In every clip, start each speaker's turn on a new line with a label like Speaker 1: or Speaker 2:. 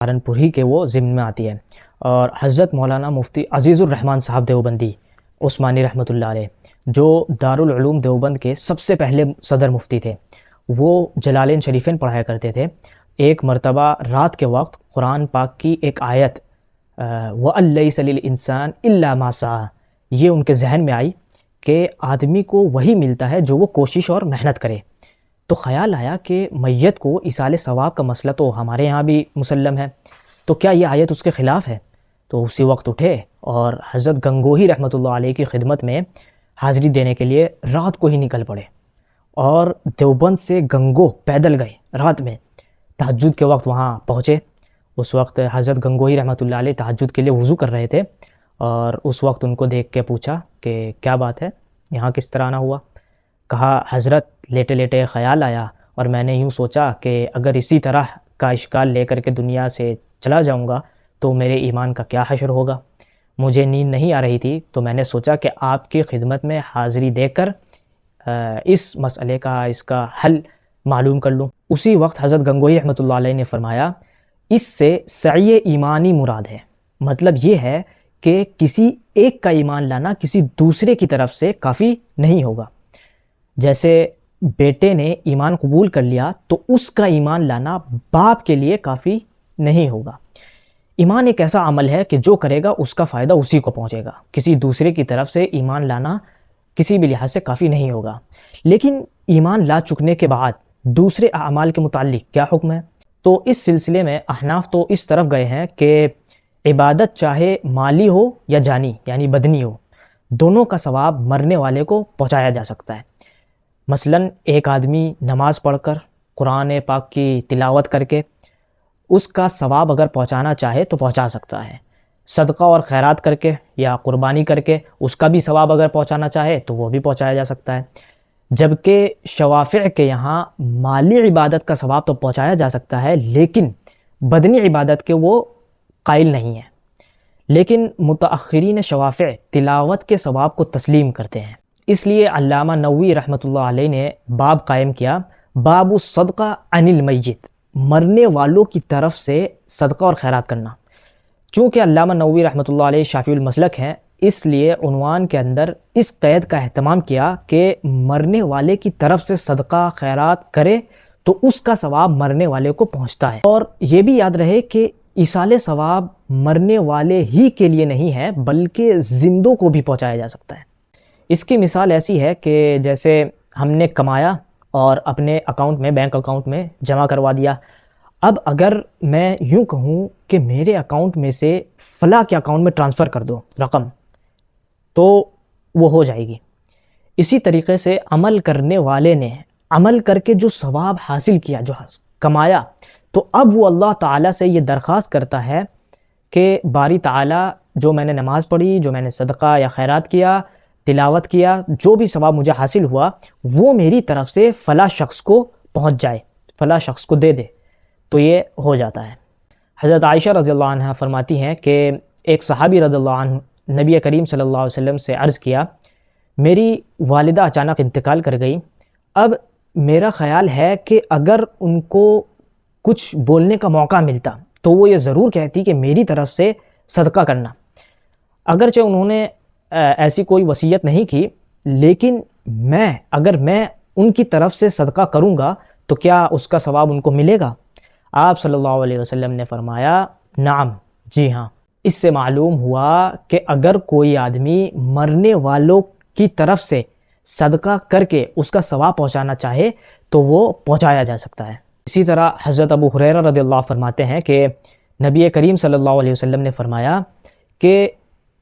Speaker 1: سہارنپور ہی کے وہ ضمن میں آتی ہے، اور حضرت مولانا مفتی عزیز الرحمن صاحب دیوبندی عثمانی رحمۃ اللہ علیہ، جو دارالعلوم دیوبند کے سب سے پہلے صدر مفتی تھے، وہ جلالین شریفین پڑھایا کرتے تھے۔ ایک مرتبہ رات کے وقت قرآن پاک کی ایک آیت وَأَن لَّيْسَ لِلْإِنسَانِ إِلَّا مَا سَعَىٰ، یہ ان کے ذہن میں آئی کہ آدمی کو وہی ملتا ہے جو وہ کوشش اور محنت کرے۔ تو خیال آیا کہ میت کو ایصال ثواب کا مسئلہ تو ہمارے یہاں بھی مسلم ہے، تو کیا یہ آیت اس کے خلاف ہے؟ تو اسی وقت اٹھے اور حضرت گنگوہی رحمۃ اللہ علیہ کی خدمت میں حاضری دینے کے لیے رات کو ہی نکل پڑے، اور دیوبند سے گنگو پیدل گئے رات میں، تہجد کے وقت وہاں پہنچے۔ اس وقت حضرت گنگوہی رحمۃ اللہ علیہ تہجد کے لیے وضو کر رہے تھے، اور اس وقت ان کو دیکھ کے پوچھا کہ کیا بات ہے، یہاں کس طرح آنا ہوا؟ کہا حضرت لیٹے لیٹے خیال آیا، اور میں نے یوں سوچا کہ اگر اسی طرح کا اشکال لے کر کے دنیا سے چلا جاؤں گا تو میرے ایمان کا کیا حشر ہوگا؟ مجھے نیند نہیں آ رہی تھی، تو میں نے سوچا کہ آپ کی خدمت میں حاضری دے کر اس مسئلے کا اس کا حل معلوم کر لوں۔ اسی وقت حضرت گنگوہی رحمۃ اللہ علیہ نے فرمایا، اس سے سعی ایمانی مراد ہے، مطلب یہ ہے کہ کسی ایک کا ایمان لانا کسی دوسرے کی طرف سے کافی نہیں ہوگا۔ جیسے بیٹے نے ایمان قبول کر لیا تو اس کا ایمان لانا باپ کے لیے کافی نہیں ہوگا۔ ایمان ایک ایسا عمل ہے کہ جو کرے گا اس کا فائدہ اسی کو پہنچے گا، کسی دوسرے کی طرف سے ایمان لانا کسی بھی لحاظ سے کافی نہیں ہوگا۔ لیکن ایمان لا چکنے کے بعد دوسرے اعمال کے متعلق کیا حکم ہے؟ تو اس سلسلے میں احناف تو اس طرف گئے ہیں کہ عبادت چاہے مالی ہو یا جانی یعنی بدنی ہو، دونوں کا ثواب مرنے والے کو پہنچایا جا سکتا ہے۔ مثلاً ایک آدمی نماز پڑھ کر، قرآن پاک کی تلاوت کر کے اس کا ثواب اگر پہنچانا چاہے تو پہنچا سکتا ہے، صدقہ اور خیرات کر کے یا قربانی کر کے اس کا بھی ثواب اگر پہنچانا چاہے تو وہ بھی پہنچایا جا سکتا ہے۔ جبکہ شوافع کے یہاں مالی عبادت کا ثواب تو پہنچایا جا سکتا ہے، لیکن بدنی عبادت کے وہ قائل نہیں ہیں۔ لیکن متأخرین شوافع تلاوت کے ثواب کو تسلیم کرتے ہیں، اس لیے علامہ نووی رحمۃ اللہ علیہ نے باب قائم کیا، باب الصدقہ عن المیت، مرنے والوں کی طرف سے صدقہ اور خیرات کرنا۔ چونکہ علامہ نووی رحمۃ اللہ علیہ شافعی المسلک ہیں، اس لیے عنوان کے اندر اس قید کا اہتمام کیا کہ مرنے والے کی طرف سے صدقہ خیرات کرے تو اس کا ثواب مرنے والے کو پہنچتا ہے۔ اور یہ بھی یاد رہے کہ ایصال ثواب مرنے والے ہی کے لیے نہیں ہے بلکہ زندوں کو بھی پہنچایا جا سکتا ہے۔ اس کی مثال ایسی ہے کہ جیسے ہم نے کمایا اور اپنے اکاؤنٹ میں، بینک اکاؤنٹ میں جمع کروا دیا، اب اگر میں یوں کہوں کہ میرے اکاؤنٹ میں سے فلاں کے اکاؤنٹ میں ٹرانسفر کر دو رقم، تو وہ ہو جائے گی۔ اسی طریقے سے عمل کرنے والے نے عمل کر کے جو ثواب حاصل کیا، جو کمایا، تو اب وہ اللہ تعالیٰ سے یہ درخواست کرتا ہے کہ باری تعالیٰ، جو میں نے نماز پڑھی، جو میں نے صدقہ یا خیرات کیا، تلاوت کیا، جو بھی ثواب مجھے حاصل ہوا، وہ میری طرف سے فلاں شخص کو پہنچ جائے، فلاں شخص کو دے دے، تو یہ ہو جاتا ہے۔ حضرت عائشہ رضی اللہ عنہ فرماتی ہیں کہ ایک صحابی رضی اللہ عنہ نبی کریم صلی اللہ علیہ وسلم سے عرض کیا، میری والدہ اچانک انتقال کر گئی، ب میرا خیال ہے کہ اگر ان کو کچھ بولنے کا موقع ملتا تو وہ یہ ضرور کہتی کہ میری طرف سے صدقہ کرنا۔ اگرچہ انہوں نے ایسی کوئی وصیت نہیں کی، لیکن اگر میں ان کی طرف سے صدقہ کروں گا تو کیا اس کا ثواب ان کو ملے گا؟ آپ صلی اللہ علیہ وسلم نے فرمایا، نعم، جی ہاں۔ اس سے معلوم ہوا کہ اگر کوئی آدمی مرنے والوں کی طرف سے صدقہ کر کے اس کا ثواب پہنچانا چاہے تو وہ پہنچایا جا سکتا ہے۔ اسی طرح حضرت ابو ہریرہ رضی اللہ فرماتے ہیں کہ نبی کریم صلی اللہ علیہ وسلم نے فرمایا کہ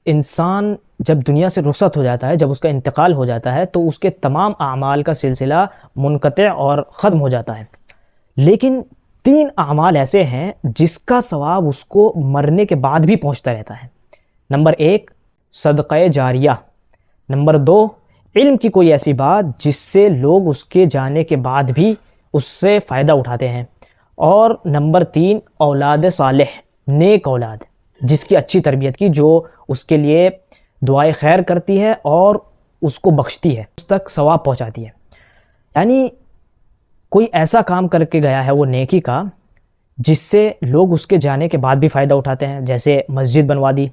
Speaker 1: انسان جب دنیا سے رخصت ہو جاتا ہے، جب اس کا انتقال ہو جاتا ہے، تو اس کے تمام اعمال کا سلسلہ منقطع اور ختم ہو جاتا ہے، لیکن 3 اعمال ایسے ہیں جس کا ثواب اس کو مرنے کے بعد بھی پہنچتا رہتا ہے۔ نمبر 1 صدقہ جاریہ، نمبر 2 علم کی کوئی ایسی بات جس سے لوگ اس کے جانے کے بعد بھی اس سے فائدہ اٹھاتے ہیں، اور نمبر 3 اولاد صالح، نیک اولاد جس کی اچھی تربیت کی، جو اس کے لیے دعائے خیر کرتی ہے اور اس کو بخشتی ہے، اس تک ثواب پہنچاتی ہے۔ یعنی کوئی ایسا کام کر کے گیا ہے وہ نیکی کا جس سے لوگ اس کے جانے کے بعد بھی فائدہ اٹھاتے ہیں، جیسے مسجد بنوا دی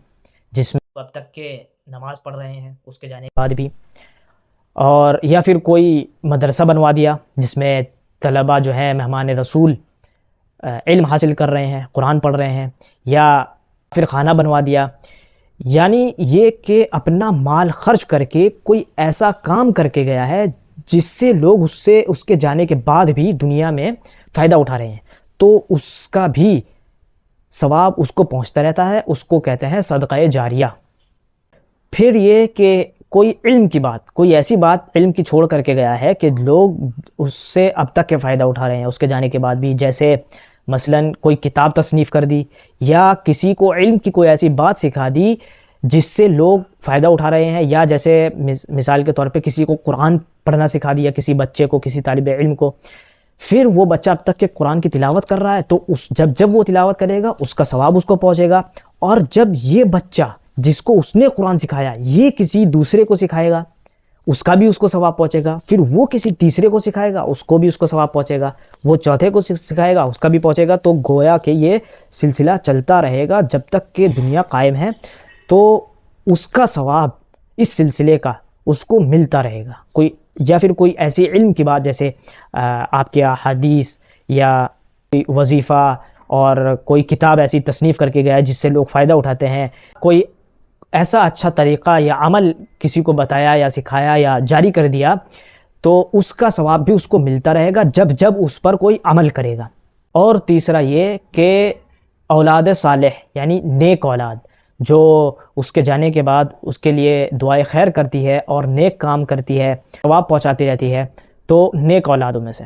Speaker 1: جس میں اب تک کے نماز پڑھ رہے ہیں اس کے جانے کے بعد بھی، اور یا پھر کوئی مدرسہ بنوا دیا جس میں طلباء جو ہیں مہمان رسول علم حاصل کر رہے ہیں، قرآن پڑھ رہے ہیں، یا پھر خانہ بنوا دیا. یعنی یہ کہ اپنا مال خرچ کر کے کوئی ایسا کام کر کے گیا ہے جس سے لوگ اس کے جانے کے بعد بھی دنیا میں فائدہ اٹھا رہے ہیں، تو اس کا بھی ثواب اس کو پہنچتا رہتا ہے، اس کو کہتے ہیں صدقہ جاریہ. پھر یہ کہ کوئی علم کی بات، کوئی ایسی بات علم کی چھوڑ کر کے گیا ہے کہ لوگ اس سے اب تک کے فائدہ اٹھا رہے ہیں اس کے جانے کے بعد بھی، جیسے مثلاً کوئی کتاب تصنیف کر دی، یا کسی کو علم کی کوئی ایسی بات سکھا دی جس سے لوگ فائدہ اٹھا رہے ہیں، یا جیسے مثال کے طور پہ کسی کو قرآن پڑھنا سکھا دیا، کسی بچے کو، کسی طالب علم کو، پھر وہ بچہ اب تک کہ قرآن کی تلاوت کر رہا ہے تو جب وہ تلاوت کرے گا اس کا ثواب اس کو پہنچے گا، اور جب یہ بچہ جس کو اس نے قرآن سکھایا یہ کسی دوسرے کو سکھائے گا اس کا بھی اس کو ثواب پہنچے گا، پھر وہ کسی تیسرے کو سکھائے گا اس کو بھی اس کو ثواب پہنچے گا، وہ چوتھے کو سکھائے گا اس کا بھی پہنچے گا. تو گویا کہ یہ سلسلہ چلتا رہے گا جب تک کہ دنیا قائم ہے، تو اس کا ثواب اس سلسلے کا اس کو ملتا رہے گا. یا پھر کوئی ایسی علم کی بات جیسے آپ کے حدیث یا کوئی وظیفہ اور کوئی کتاب ایسی تصنیف کر کے گیا ہے جس سے لوگ فائدہ اٹھاتے ہیں، کوئی ایسا اچھا طریقہ یا عمل کسی کو بتایا یا سکھایا یا جاری کر دیا، تو اس کا ثواب بھی اس کو ملتا رہے گا جب اس پر کوئی عمل کرے گا. اور تیسرا یہ کہ اولاد صالح یعنی نیک اولاد جو اس کے جانے کے بعد اس کے لیے دعائے خیر کرتی ہے اور نیک کام کرتی ہے، ثواب پہنچاتی رہتی ہے، تو نیک اولادوں میں سے